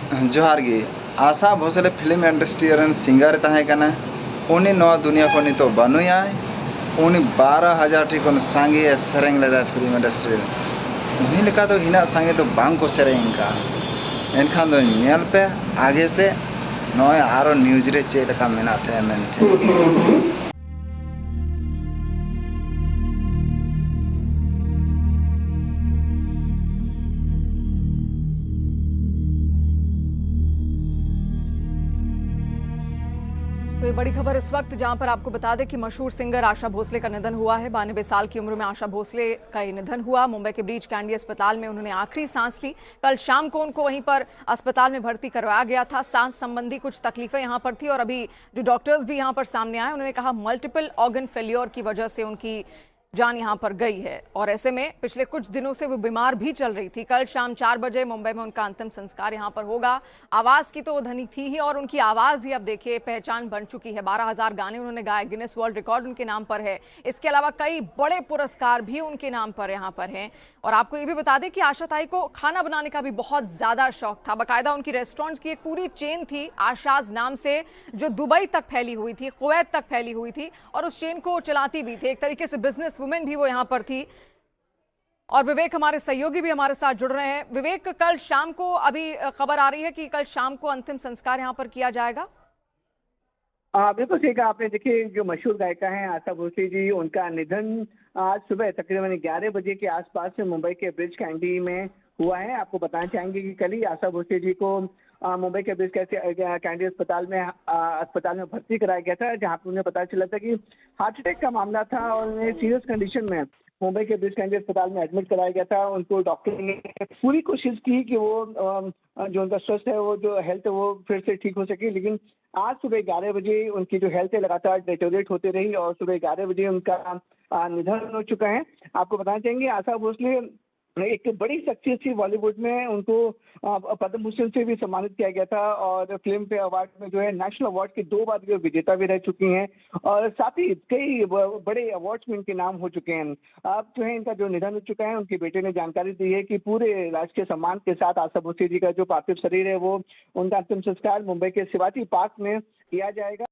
जोहार गे Asha Bhosle film industry रन सिंगर तहे कना उनी नवा दुनिया को नितो बनुया उनी 12,000 टी कोन सांगे सेरेंग लेदा फिल्म इंडस्ट्री उनी लेका तो इना सांगे तो बांग को सेरेंग का एनखान दो नेल पे आगे से नय आरो न्यूज रे चे लेका मेनाते मेनते तो ये बड़ी खबर इस वक्त जहां पर आपको बता दें कि मशहूर सिंगर आशा भोसले का निधन हुआ है। 92 साल की उम्र में आशा भोसले का ये निधन हुआ। मुंबई के ब्रीच कैंडी अस्पताल में उन्होंने आखिरी सांस ली। कल शाम को उनको वहीं पर अस्पताल में भर्ती करवाया गया था। सांस संबंधी कुछ तकलीफें यहां पर थी और अभी जो डॉक्टर्स भी यहां पर सामने आए उन्होंने कहा मल्टीपल ऑर्गन फेल्योर की वजह से उनकी जान यहां पर गई है और ऐसे में पिछले कुछ दिनों से वो बीमार भी चल रही थी। कल शाम 4 बजे मुंबई में उनका अंतिम संस्कार यहां पर होगा। आवाज की तो वो धनी थी ही और उनकी आवाज ही अब देखिए पहचान बन चुकी है। 12,000 गाने उन्होंने गाए, गिनेस वर्ल्ड रिकॉर्ड उनके नाम पर है। इसके अलावा कई बड़े पुरस्कार भी उनके नाम पर यहाँ पर हैं। और आपको ये भी बता दें कि आशा ताई को खाना बनाने का भी बहुत ज्यादा शौक था। बाकायदा उनकी रेस्टोरेंट्स की एक पूरी चेन थी आशाज नाम से, जो दुबई तक फैली हुई थी, कुवैत तक फैली हुई थी और उस चेन को चलाती भी थी। एक तरीके से बिजनेस वुमेन भी वो यहाँ पर थी। और विवेक हमारे सहयोगी भी हमारे साथ जुड़ रहे हैं। विवेक, कल शाम को अभी खबर आ रही है कि कल शाम को अंतिम संस्कार यहाँ पर किया जाएगा। बिल्कुल सही कहा आपने। देखिए, जो मशहूर गायिका हैं आशा भोसले जी, उनका निधन आज सुबह तकरीबन 11 बजे के आसपास में मुंबई के ब्रिज कैंडी में हुआ है। आपको बताना चाहेंगे कि कल ही आशा भोसले जी को मुंबई के ब्रिज कैंडी अस्पताल में भर्ती कराया गया था, जहां पर उन्हें पता चला था कि हार्ट अटैक का मामला था और उन्हें सीरियस कंडीशन में मुंबई के ब्रिज कैंडी अस्पताल में एडमिट कराया गया था। उनको डॉक्टर ने पूरी कोशिश की कि वो जो उनका स्वास्थ्य है, वो जो हेल्थ है, वो फिर से ठीक हो सके, लेकिन आज सुबह 11 बजे उनकी जो हेल्थ है लगातार डिटेरियोरेट होते रही और सुबह 11 बजे उनका निधन हो चुका है। आपको बताना चाहेंगे आशा भोसले एक बड़ी शख्सियत थी बॉलीवुड में। उनको पद्म भूषण से भी सम्मानित किया गया था और फिल्म फेयर अवार्ड में जो है नेशनल अवार्ड की 2 बार वो विजेता भी रह चुकी हैं और साथ ही कई बड़े अवार्ड्स में इनके नाम हो चुके हैं। अब जो है इनका जो निधन हो चुका है, उनके बेटे ने जानकारी दी है कि पूरे राजकीय सम्मान के साथ आशा भोसले जी का जो पार्थिव शरीर है वो उनका अंतिम संस्कार मुंबई के शिवाजी पार्क में किया जाएगा।